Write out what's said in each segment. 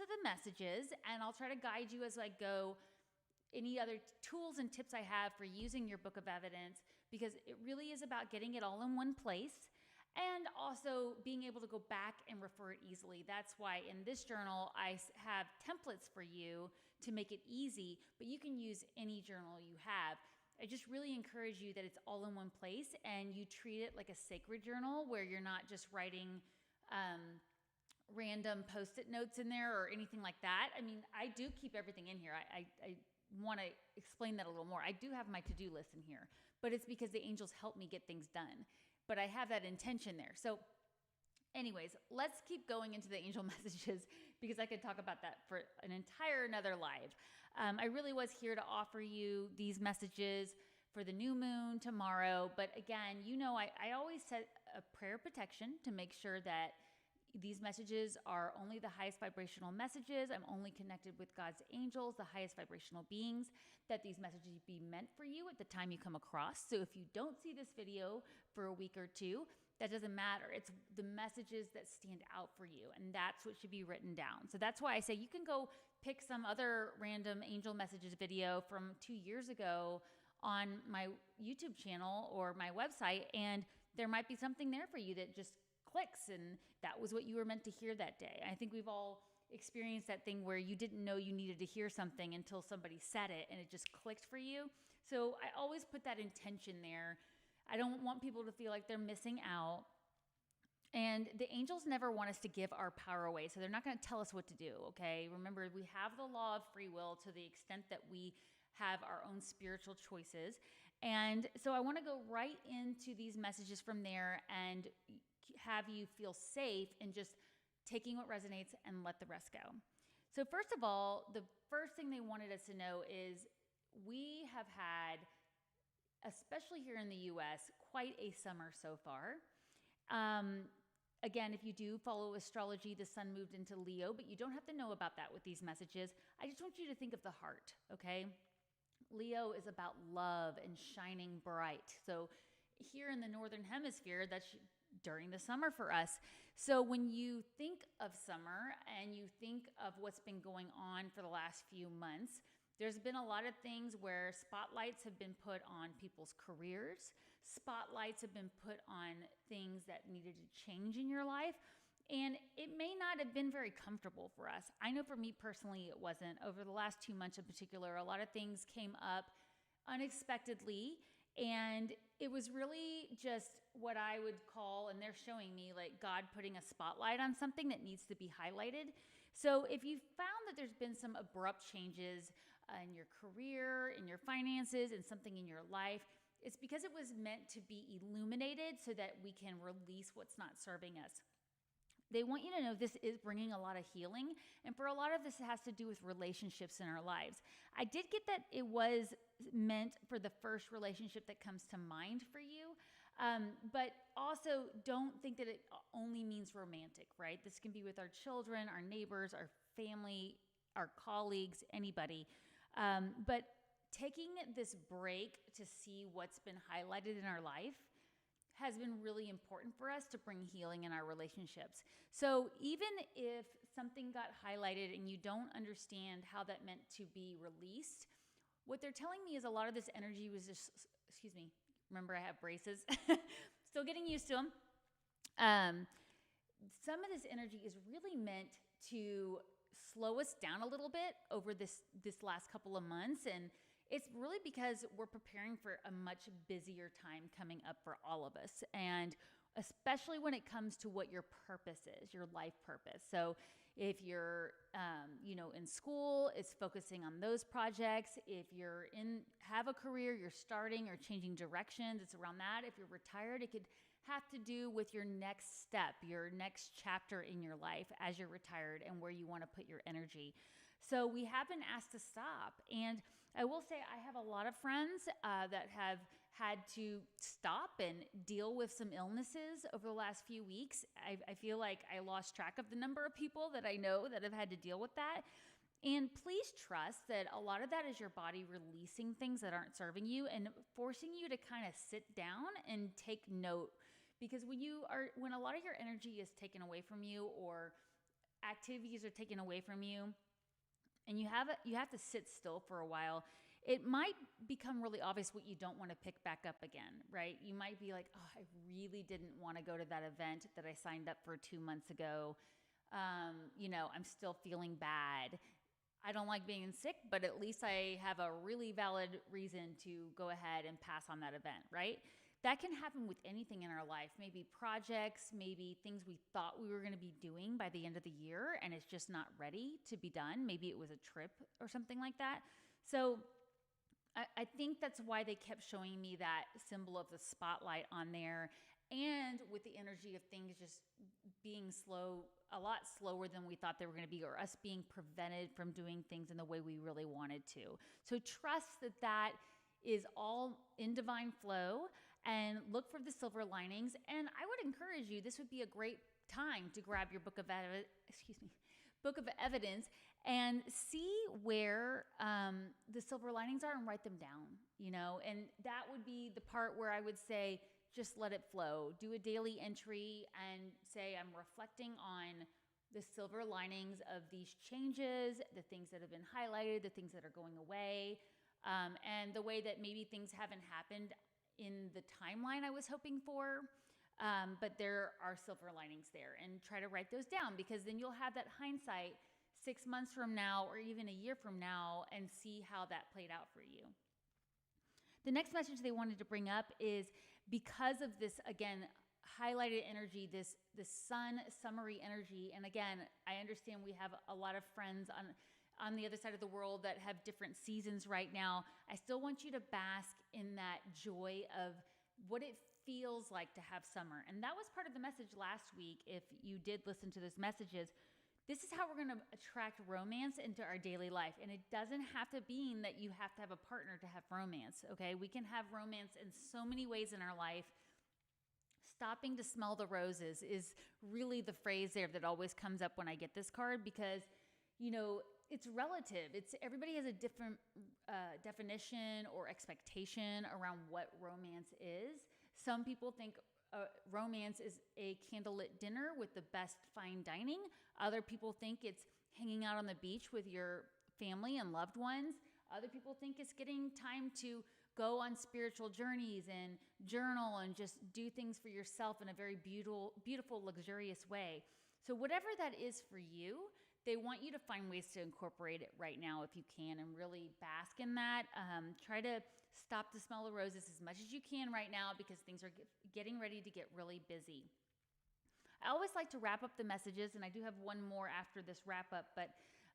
to the messages, and I'll try to guide you as I go. Any other tools and tips I have for using your book of evidence, because it really is about getting it all in one place and also being able to go back and refer it easily. That's why in this journal, I have templates for you to make it easy, but you can use any journal you have. I just really encourage you that it's all in one place and you treat it like a sacred journal where you're not just writing random Post-it notes in there or anything like that. I mean, I do keep everything in here. I want to explain that a little more. I do have my to-do list in here, but it's because the angels help me get things done. But I have that intention there. So anyways, let's keep going into the angel messages because I could talk about that for an entire another live. I really was here to offer you these messages for the new moon tomorrow. But again, I always set a prayer protection to make sure that these messages are only the highest vibrational messages. I'm only connected with God's angels, the highest vibrational beings, that these messages be meant for you at the time you come across. So if you don't see this video for a week or two, that doesn't matter. It's the messages that stand out for you, and that's what should be written down. So that's why I say you can go pick some other random angel messages video from 2 years ago on my YouTube channel or my website, and there might be something there for you that just clicks, and that was what you were meant to hear that day. I think we've all experienced that thing where you didn't know you needed to hear something until somebody said it and it just clicked for you. So I always put that intention there. I don't want people to feel like they're missing out. And the angels never want us to give our power away, so they're not going to tell us what to do, okay? Remember, we have the law of free will to the extent that we have our own spiritual choices. And so I want to go right into these messages from there and have you feel safe and just taking what resonates and let the rest go. So first of all, the first thing they wanted us to know is we have had, especially here in the US, quite a summer so far. Again, if you do follow astrology, the sun moved into Leo, but you don't have to know about that with these messages. I just want you to think of the heart, okay? Leo is about love and shining bright. So here in the Northern Hemisphere, that's during the summer for us. So when you think of summer and you think of what's been going on for the last few months, there's been a lot of things where spotlights have been put on people's careers. Spotlights have been put on things that needed to change in your life. And it may not have been very comfortable for us. I know for me personally, it wasn't. Over the last 2 months in particular, a lot of things came up unexpectedly. And it was really just what I would call, and they're showing me like God putting a spotlight on something that needs to be highlighted. So if you found that there's been some abrupt changes in your career, in your finances, and something in your life, it's because it was meant to be illuminated so that we can release what's not serving us. They want you to know this is bringing a lot of healing. And for a lot of this, it has to do with relationships in our lives. I did get that it was meant for the first relationship that comes to mind for you. But also don't think that it only means romantic, right? This can be with our children, our neighbors, our family, our colleagues, anybody. But taking this break to see what's been highlighted in our life has been really important for us to bring healing in our relationships. So even if something got highlighted and you don't understand how that meant to be released, what they're telling me is a lot of this energy was just, excuse me, remember I have braces, still getting used to them. Some of this energy is really meant to slow us down a little bit over this last couple of months. And it's really because we're preparing for a much busier time coming up for all of us. And especially when it comes to what your purpose is, your life purpose. So if you're, in school, it's focusing on those projects. If you're have a career, you're starting or changing directions, it's around that. If you're retired, it could have to do with your next step, your next chapter in your life as you're retired and where you want to put your energy. So we have been asked to stop. And I will say I have a lot of friends that have had to stop and deal with some illnesses over the last few weeks. I feel like I lost track of the number of people that I know that have had to deal with that. And please trust that a lot of that is your body releasing things that aren't serving you and forcing you to kind of sit down and take note. Because when a lot of your energy is taken away from you or activities are taken away from you and you have to sit still for a while, it might become really obvious what you don't want to pick back up again, right? You might be like, oh, I really didn't want to go to that event that I signed up for 2 months ago. I'm still feeling bad. I don't like being sick, but at least I have a really valid reason to go ahead and pass on that event, right? That can happen with anything in our life, maybe projects, maybe things we thought we were going to be doing by the end of the year and it's just not ready to be done. Maybe it was a trip or something like that. So I think that's why they kept showing me that symbol of the spotlight on there. And with the energy of things just being slow, a lot slower than we thought they were going to be, or us being prevented from doing things in the way we really wanted to. So trust that that is all in divine flow and look for the silver linings. And I would encourage you, this would be a great time to grab your book of evidence and see where the silver linings are and write them down, and that would be the part where I would say, just let it flow. Do a daily entry and say, I'm reflecting on the silver linings of these changes, the things that have been highlighted, the things that are going away, and the way that maybe things haven't happened in the timeline I was hoping for. But there are silver linings there, and try to write those down, because then you'll have that hindsight 6 months from now or even a year from now and see how that played out for you. The next message they wanted to bring up is, because of this, again, highlighted energy, this summery energy. And again, I understand we have a lot of friends on the other side of the world that have different seasons right now. I still want you to bask in that joy of what it feels like to have summer. And that was part of the message last week. If you did listen to those messages, this is how we're going to attract romance into our daily life. And it doesn't have to mean that you have to have a partner to have romance, okay? We can have romance in so many ways in our life. Stopping to smell the roses is really the phrase there that always comes up when I get this card, because, it's relative. Everybody has a different definition or expectation around what romance is. Some people think romance is a candlelit dinner with the best fine dining. Other people think it's hanging out on the beach with your family and loved ones. Other people think it's getting time to go on spiritual journeys and journal and just do things for yourself in a very beautiful, luxurious way. So whatever that is for you, they want you to find ways to incorporate it right now if you can, and really bask in that. Try to stop to smell the roses as much as you can right now, because things are getting ready to get really busy. I always like to wrap up the messages, and I do have one more after this wrap up, but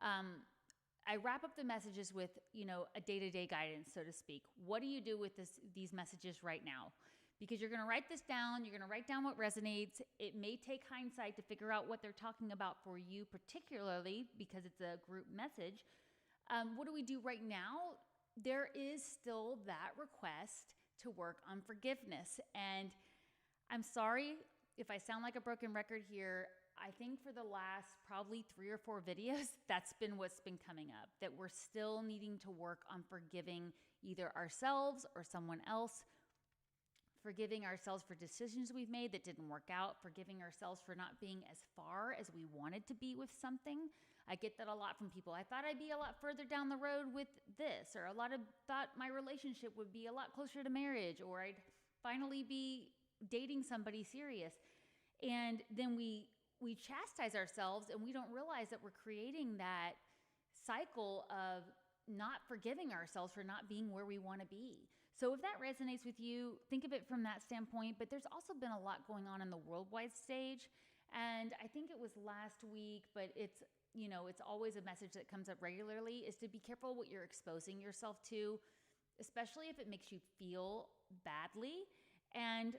I wrap up the messages with, a day-to-day guidance, so to speak. What do you do with these messages right now? Because you're going to write this down. You're going to write down what resonates. It may take hindsight to figure out what they're talking about for you, particularly because it's a group message. What do we do right now? There is still that request to work on forgiveness. And I'm sorry if I sound like a broken record here. I think for the last probably 3 or 4 videos, that's been what's been coming up, that we're still needing to work on forgiving either ourselves or someone else, forgiving ourselves for decisions we've made that didn't work out, forgiving ourselves for not being as far as we wanted to be with something. I get that a lot from people. I thought I'd be a lot further down the road with this, or thought my relationship would be a lot closer to marriage, or I'd finally be dating somebody serious. And then we chastise ourselves, and we don't realize that we're creating that cycle of not forgiving ourselves for not being where we want to be. So if that resonates with you, think of it from that standpoint. But there's also been a lot going on in the worldwide stage. And I think it was last week, but it's always a message that comes up regularly, is to be careful what you're exposing yourself to, especially if it makes you feel badly. And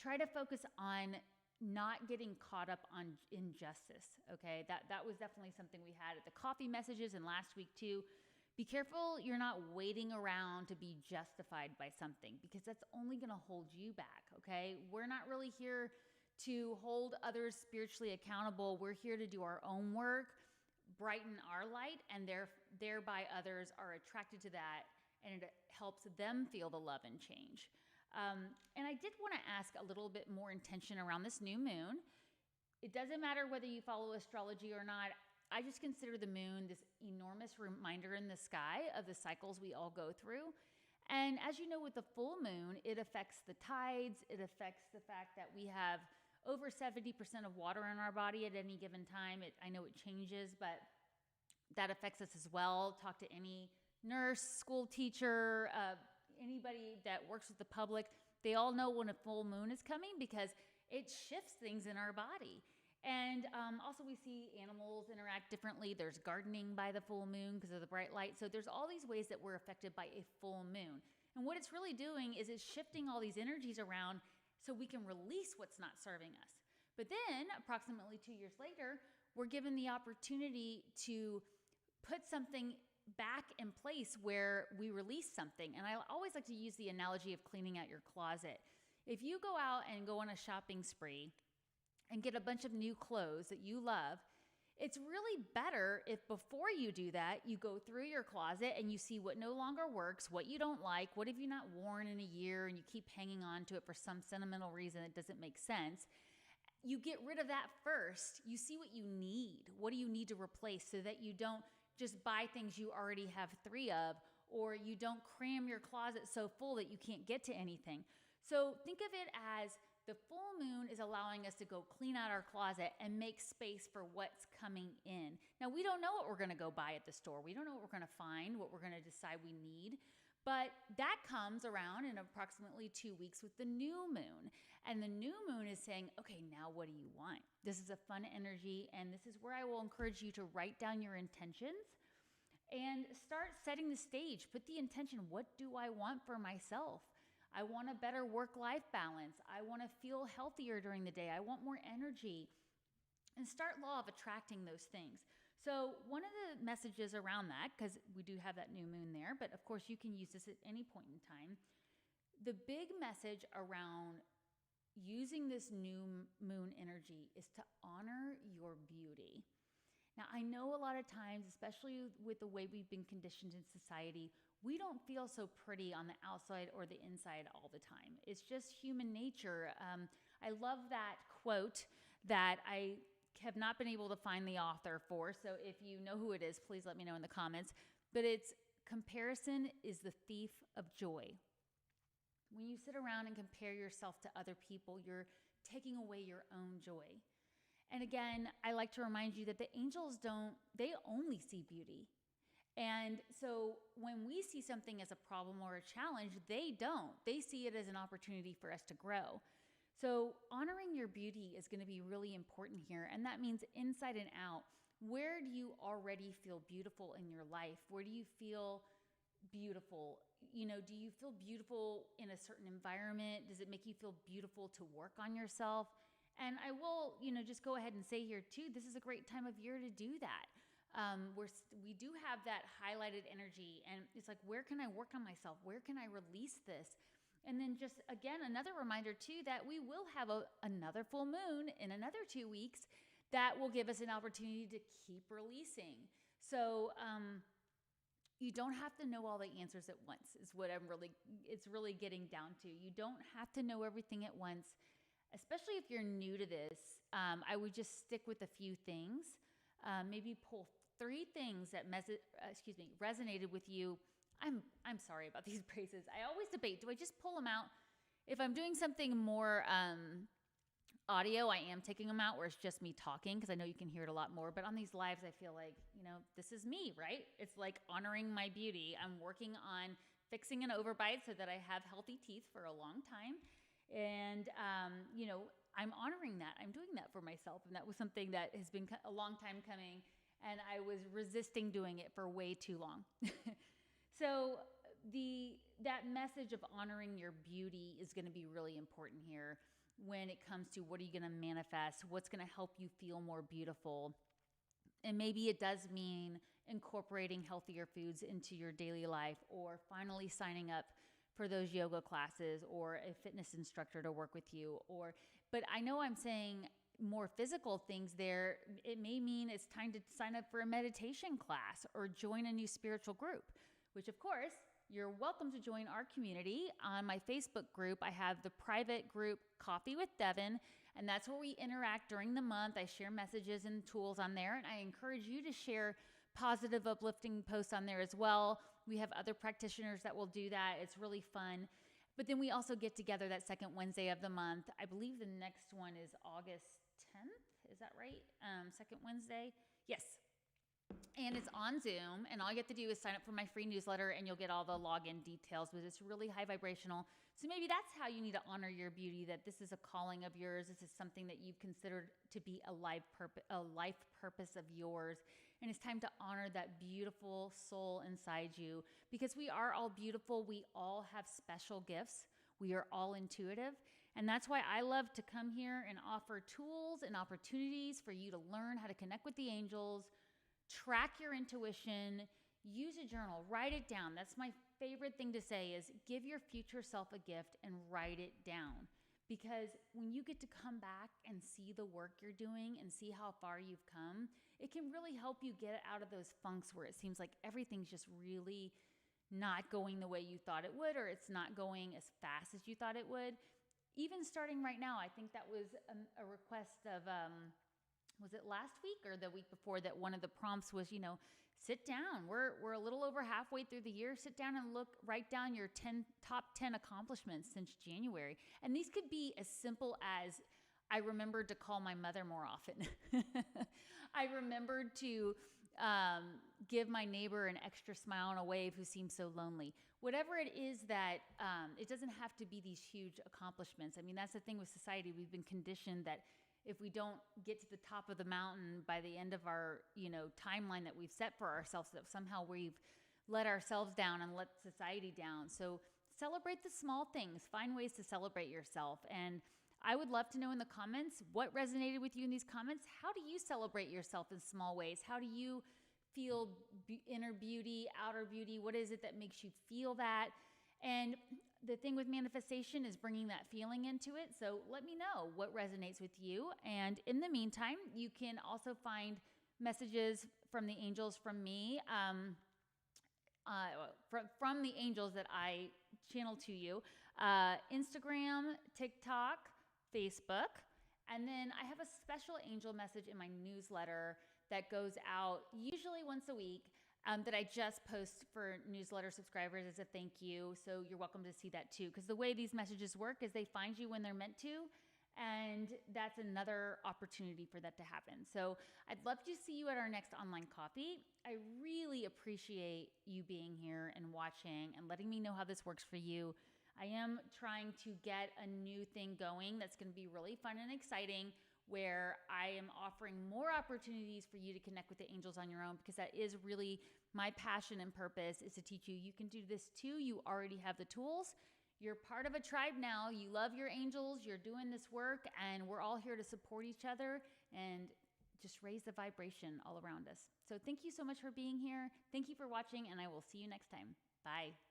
try to focus on not getting caught up on injustice, okay? That was definitely something we had at the coffee messages and last week too. Be careful you're not waiting around to be justified by something, because that's only going to hold you back, okay? We're not really here to hold others spiritually accountable. We're here to do our own work, brighten our light, and thereby others are attracted to that, and it helps them feel the love and change. And I did want to ask a little bit more intention around this new moon. It doesn't matter whether you follow astrology or not. I just consider the moon this enormous reminder in the sky of the cycles we all go through. And as you know, with the full moon, it affects the tides. It affects the fact that we have over 70% of water in our body at any given time. I know it changes, but that affects us as well. Talk to any nurse, school teacher, anybody that works with the public. They all know when a full moon is coming because it shifts things in our body. And also we see animals interact differently. There's gardening by the full moon because of the bright light. So there's all these ways that we're affected by a full moon. And what it's really doing is it's shifting all these energies around so we can release what's not serving us. But then approximately 2 years later, we're given the opportunity to put something back in place where we release something. And I always like to use the analogy of cleaning out your closet. If you go out and go on a shopping spree and get a bunch of new clothes that you love, it's really better if before you do that, you go through your closet and you see what no longer works, what you don't like, what have you not worn in a year and you keep hanging on to it for some sentimental reason that doesn't make sense. You get rid of that first. You see what you need. What do you need to replace so that you don't just buy things you already have 3 of, or you don't cram your closet so full that you can't get to anything. So think of it as the full moon is allowing us to go clean out our closet and make space for what's coming in. Now, we don't know what we're going to go buy at the store. We don't know what we're going to find, what we're going to decide we need. But that comes around in approximately 2 weeks with the new moon. And the new moon is saying, okay, now what do you want? This is a fun energy. And this is where I will encourage you to write down your intentions and start setting the stage. Put the intention, what do I want for myself? I want a better work-life balance. I want to feel healthier during the day. I want more energy. And start law of attracting those things. So one of the messages around that, because we do have that new moon there, but of course you can use this at any point in time. The big message around using this new moon energy is to honor your beauty. Now, I know a lot of times, especially with the way we've been conditioned in society, we don't feel so pretty on the outside or the inside all the time. It's just human nature. I love that quote that I have not been able to find the author for. So if you know who it is, please let me know in the comments. But it's comparison is the thief of joy. When you sit around and compare yourself to other people, you're taking away your own joy. And again, I like to remind you that the angels they only see beauty. And so when we see something as a problem or a challenge, they don't. They see it as an opportunity for us to grow. So honoring your beauty is going to be really important here. And that means inside and out. Where do you already feel beautiful in your life? Where do you feel beautiful? Do you feel beautiful in a certain environment? Does it make you feel beautiful to work on yourself? And I will, just go ahead and say here too, this is a great time of year to do that. We do have that highlighted energy, and it's like, where can I work on myself? Where can I release this? And then just, again, another reminder too, that we will have another full moon in another 2 weeks that will give us an opportunity to keep releasing. So, you don't have to know all the answers at once is what it's really getting down to. You don't have to know everything at once, especially if you're new to this. I would just stick with a few things. Maybe pull 3 things that resonated with you. I'm sorry about these phrases. I always debate, do I just pull them out? If I'm doing something more audio, I am taking them out where it's just me talking because I know you can hear it a lot more. But on these lives, I feel like, this is me, right? It's like honoring my beauty. I'm working on fixing an overbite so that I have healthy teeth for a long time. And, I'm honoring that. I'm doing that for myself. And that was something that has been a long time coming. And I was resisting doing it for way too long. So that message of honoring your beauty is going to be really important here when it comes to what are you going to manifest, what's going to help you feel more beautiful. And maybe it does mean incorporating healthier foods into your daily life, or finally signing up for those yoga classes or a fitness instructor to work with you. But I know I'm saying more physical things there. It may mean it's time to sign up for a meditation class or join a new spiritual group, which of course, you're welcome to join our community. On my Facebook group, I have the private group Coffee with Devon, And that's where we interact during the month. I share messages and tools on there, and I encourage you to share positive, uplifting posts on there as well. We have other practitioners that will do that. It's really fun. But then we also get together that second Wednesday of the month. I believe the next one is August 10th. Is that right? Second Wednesday? Yes. And it's on Zoom, and all you have to do is sign up for my free newsletter, and you'll get all the login details. But it's really high vibrational. So maybe that's how you need to honor your beauty, that this is a calling of yours. This is something that you've considered to be a life purpose of yours. And it's time to honor that beautiful soul inside you, because we are all beautiful. We all have special gifts. We are all intuitive. And that's why I love to come here and offer tools and opportunities for you to learn how to connect with the angels, track your intuition, use a journal, write it down. That's my favorite thing to say, is give your future self a gift and write it down. Because when you get to come back and see the work you're doing and see how far you've come, it can really help you get out of those funks where it seems like everything's just really not going the way you thought it would, or it's not going as fast as you thought it would. Even starting right now, I think that was a request of, was it last week or the week before, that one of the prompts was, sit down. We're a little over halfway through the year. Sit down and write down your top 10 accomplishments since January. And these could be as simple as, I remembered to call my mother more often. I remembered to give my neighbor an extra smile and a wave who seems so lonely. Whatever it is that, it doesn't have to be these huge accomplishments. I mean, that's the thing with society. We've been conditioned that if we don't get to the top of the mountain by the end of our, timeline that we've set for ourselves, that somehow we've let ourselves down and let society down. So celebrate the small things. Find ways to celebrate yourself. And I would love to know in the comments what resonated with you in these comments. How do you celebrate yourself in small ways? How do you feel inner beauty, outer beauty? What is it that makes you feel that? And the thing with manifestation is bringing that feeling into it. So let me know what resonates with you. And in the meantime, you can also find messages from the angels from me, from the angels that I channel to you, Instagram, TikTok, Facebook. And then I have a special angel message in my newsletter that goes out usually once a week, that I just post for newsletter subscribers as a thank you. So you're welcome to see that too. Because the way these messages work is they find you when they're meant to. And that's another opportunity for that to happen. So I'd love to see you at our next online coffee. I really appreciate you being here and watching and letting me know how this works for you. I am trying to get a new thing going that's going to be really fun and exciting, where I am offering more opportunities for you to connect with the angels on your own, because that is really my passion and purpose, is to teach you. You can do this too. You already have the tools. You're part of a tribe now. You love your angels. You're doing this work, and we're all here to support each other and just raise the vibration all around us. So thank you so much for being here. Thank you for watching, and I will see you next time. Bye.